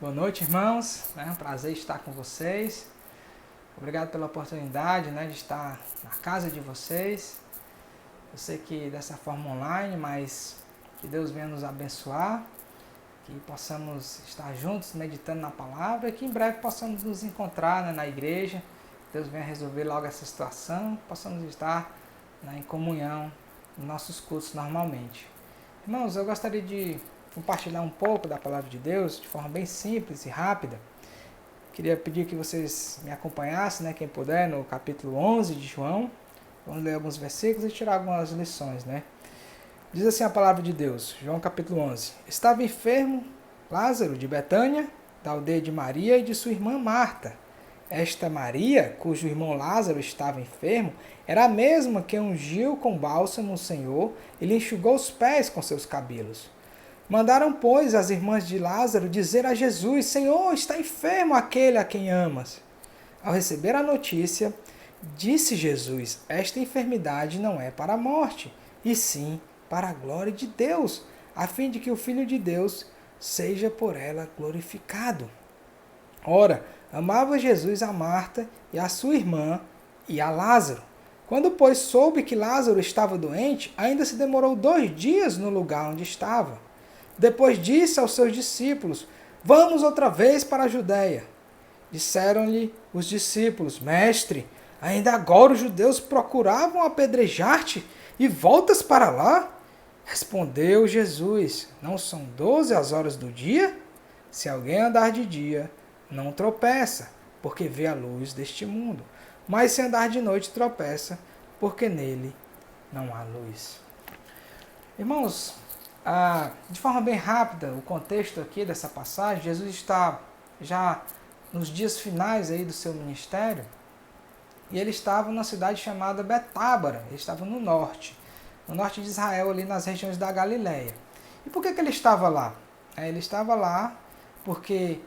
Boa noite, irmãos. É um prazer estar com vocês. Obrigado pela oportunidade, de estar na casa de vocês. Eu sei que dessa forma online, mas que Deus venha nos abençoar, que possamos estar juntos meditando na palavra e que em breve possamos nos encontrar, na igreja. Deus venha resolver logo essa situação, possamos estar, em comunhão nos nossos cultos normalmente. Irmãos, eu gostaria de compartilhar um pouco da palavra de Deus de forma bem simples e rápida. Queria pedir que vocês me acompanhassem, quem puder, no capítulo 11 de João. Vamos ler alguns versículos e tirar algumas lições, Diz assim a palavra de Deus, João capítulo 11. Estava enfermo Lázaro de Betânia, da aldeia de Maria e de sua irmã Marta. Esta Maria, cujo irmão Lázaro estava enfermo, era a mesma que ungiu com bálsamo o Senhor e lhe enxugou os pés com seus cabelos. Mandaram, pois, as irmãs de Lázaro dizer a Jesus: Senhor, está enfermo aquele a quem amas. Ao receber a notícia, disse Jesus: Esta enfermidade não é para a morte, e sim para a glória de Deus, a fim de que o Filho de Deus seja por ela glorificado. Ora, amava Jesus a Marta e a sua irmã e a Lázaro. Quando, pois, soube que Lázaro estava doente, ainda se demorou 2 dias no lugar onde estava. Depois disse aos seus discípulos: Vamos outra vez para a Judéia. Disseram-lhe os discípulos: Mestre, ainda agora os judeus procuravam apedrejar-te e voltas para lá? Respondeu Jesus: Não são 12 as horas do dia? Se alguém andar de dia, não tropeça, porque vê a luz deste mundo. Mas se andar de noite, tropeça, porque nele não há luz. Irmãos, de forma bem rápida, o contexto aqui dessa passagem, Jesus está já nos dias finais aí do seu ministério, e ele estava numa cidade chamada Betábara, ele estava no norte de Israel, ali nas regiões da Galileia. E por que ele estava lá? Ele estava lá porque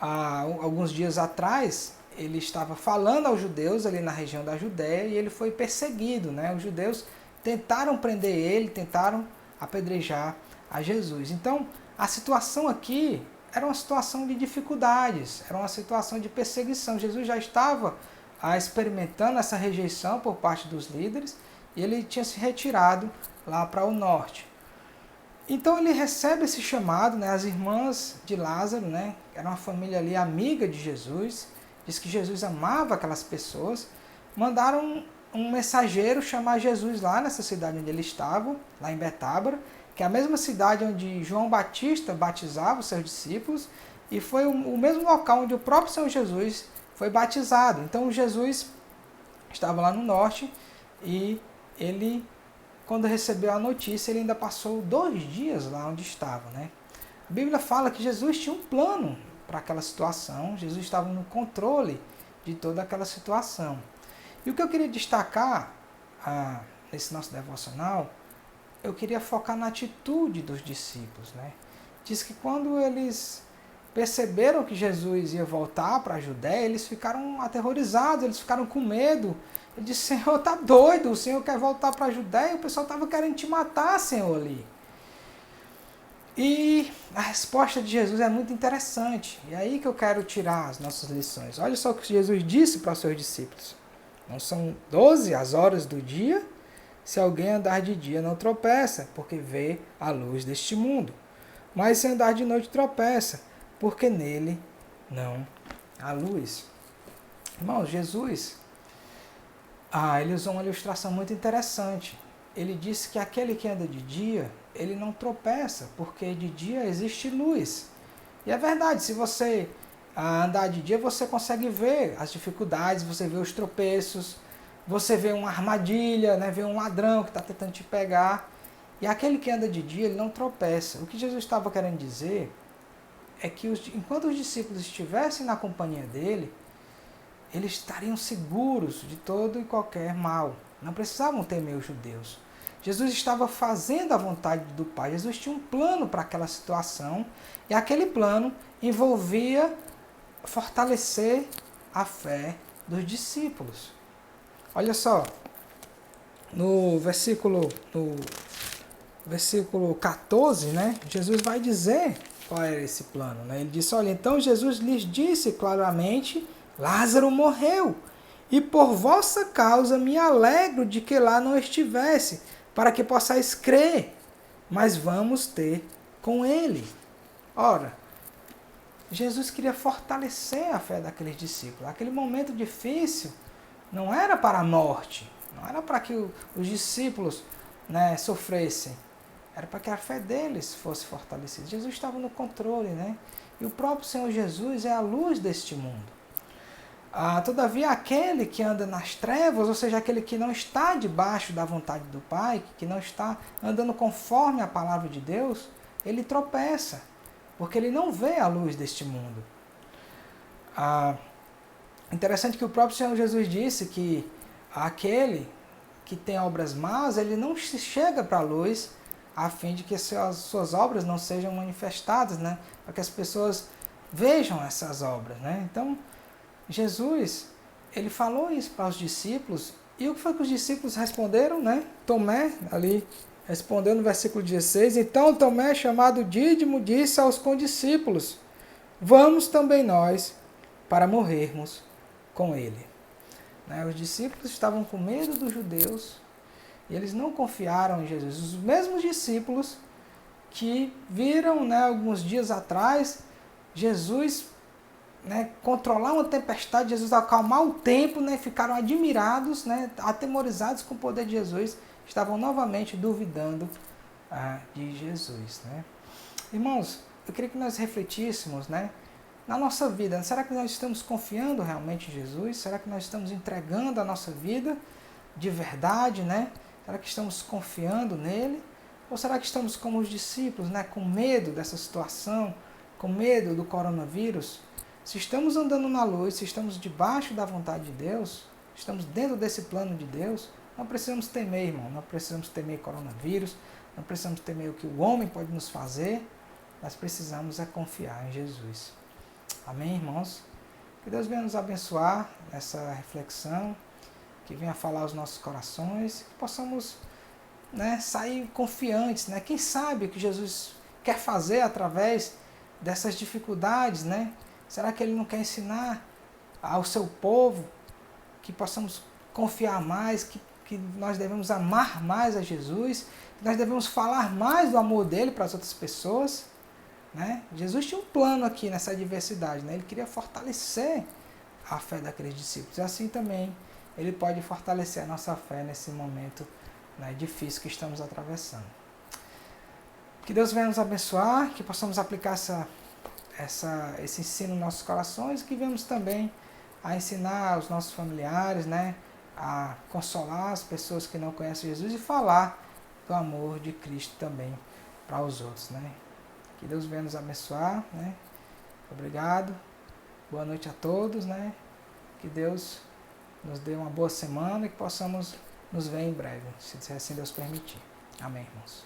alguns dias atrás ele estava falando aos judeus ali na região da Judéia e ele foi perseguido, Os judeus tentaram prender ele, tentaram apedrejar a Jesus. Então, a situação aqui era uma situação de dificuldades, era uma situação de perseguição. Jesus já estava experimentando essa rejeição por parte dos líderes e ele tinha se retirado lá para o norte. Então ele recebe esse chamado, as irmãs de Lázaro, era uma família ali amiga de Jesus, diz que Jesus amava aquelas pessoas, mandaram um mensageiro chamar Jesus lá nessa cidade onde ele estava, lá em Betábara, que é a mesma cidade onde João Batista batizava os seus discípulos, e foi o mesmo local onde o próprio Senhor Jesus foi batizado. Então Jesus estava lá no norte e ele, quando recebeu a notícia, ele ainda passou 2 dias lá onde estava. A Bíblia fala que Jesus tinha um plano para aquela situação, Jesus estava no controle de toda aquela situação. E o que eu queria destacar nesse nosso devocional, eu queria focar na atitude dos discípulos. Diz que quando eles perceberam que Jesus ia voltar para a Judéia, eles ficaram aterrorizados, eles ficaram com medo. Ele disse: Senhor, está doido, o Senhor quer voltar para a Judéia, o pessoal estava querendo te matar, Senhor, ali. E a resposta de Jesus é muito interessante. E é aí que eu quero tirar as nossas lições. Olha só o que Jesus disse para os seus discípulos. Não são 12 as horas do dia? Se alguém andar de dia, não tropeça, porque vê a luz deste mundo. Mas se andar de noite, tropeça, porque nele não há luz. Irmãos, Jesus, ele usou uma ilustração muito interessante. Ele disse que aquele que anda de dia, ele não tropeça, porque de dia existe luz. E é verdade, se você andar de dia, você consegue ver as dificuldades, você vê os tropeços, você vê uma armadilha, vê um ladrão que está tentando te pegar. E aquele que anda de dia, ele não tropeça. O que Jesus estava querendo dizer é que enquanto os discípulos estivessem na companhia dele, eles estariam seguros de todo e qualquer mal. Não precisavam temer os judeus. Jesus estava fazendo a vontade do Pai. Jesus tinha um plano para aquela situação. E aquele plano envolvia fortalecer a fé dos discípulos. Olha só, no versículo 14, Jesus vai dizer qual era esse plano, né? Ele disse, olha, então Jesus lhes disse claramente, Lázaro morreu, e por vossa causa me alegro de que lá não estivesse, para que possais crer, mas vamos ter com ele. Ora, Jesus queria fortalecer a fé daqueles discípulos. Aquele momento difícil não era para a morte, não era para que os discípulos, né, sofressem, era para que a fé deles fosse fortalecida. Jesus estava no controle, né? E o próprio Senhor Jesus é a luz deste mundo. Todavia, aquele que anda nas trevas, ou seja, aquele que não está debaixo da vontade do Pai, que não está andando conforme a palavra de Deus, ele tropeça, porque ele não vê a luz deste mundo. Interessante que o próprio Senhor Jesus disse que aquele que tem obras más, ele não chega para a luz a fim de que suas obras não sejam manifestadas, né? Para que as pessoas vejam essas obras, né? Então, Jesus, ele falou isso para os discípulos, e o que foi que os discípulos responderam, né? Tomé, ali, respondeu no versículo 16, então Tomé, chamado Dídimo, disse aos condiscípulos, vamos também nós para morrermos com ele. Né? Os discípulos estavam com medo dos judeus, e eles não confiaram em Jesus. Os mesmos discípulos que viram, né, alguns dias atrás, Jesus, né, controlar uma tempestade, Jesus acalmar o tempo, né, ficaram admirados, né, atemorizados com o poder de Jesus, estavam novamente duvidando de Jesus. Né? Irmãos, eu queria que nós refletíssemos, né, na nossa vida. Será que nós estamos confiando realmente em Jesus? Será que nós estamos entregando a nossa vida de verdade, né? Será que estamos confiando nele? Ou será que estamos como os discípulos, né, com medo dessa situação, com medo do coronavírus? Se estamos andando na luz, se estamos debaixo da vontade de Deus, estamos dentro desse plano de Deus, não precisamos temer, irmão, não precisamos temer coronavírus, não precisamos temer o que o homem pode nos fazer, nós precisamos é confiar em Jesus. Amém, irmãos? Que Deus venha nos abençoar nessa reflexão, que venha falar aos nossos corações, que possamos, né, sair confiantes, né? Quem sabe o que Jesus quer fazer através dessas dificuldades, né? Será que Ele não quer ensinar ao seu povo que possamos confiar mais, que nós devemos amar mais a Jesus, que nós devemos falar mais do amor dele para as outras pessoas, né? Jesus tinha um plano aqui nessa adversidade, né? Ele queria fortalecer a fé daqueles discípulos. E assim também Ele pode fortalecer a nossa fé nesse momento, né, difícil que estamos atravessando. Que Deus venha nos abençoar, que possamos aplicar esse ensino nos nossos corações, que venhamos também a ensinar os nossos familiares, né, a consolar as pessoas que não conhecem Jesus e falar do amor de Cristo também para os outros. Né. Que Deus venha nos abençoar. Né. Obrigado. Boa noite a todos. Né. Que Deus nos dê uma boa semana e que possamos nos ver em breve, se assim Deus permitir. Amém, irmãos.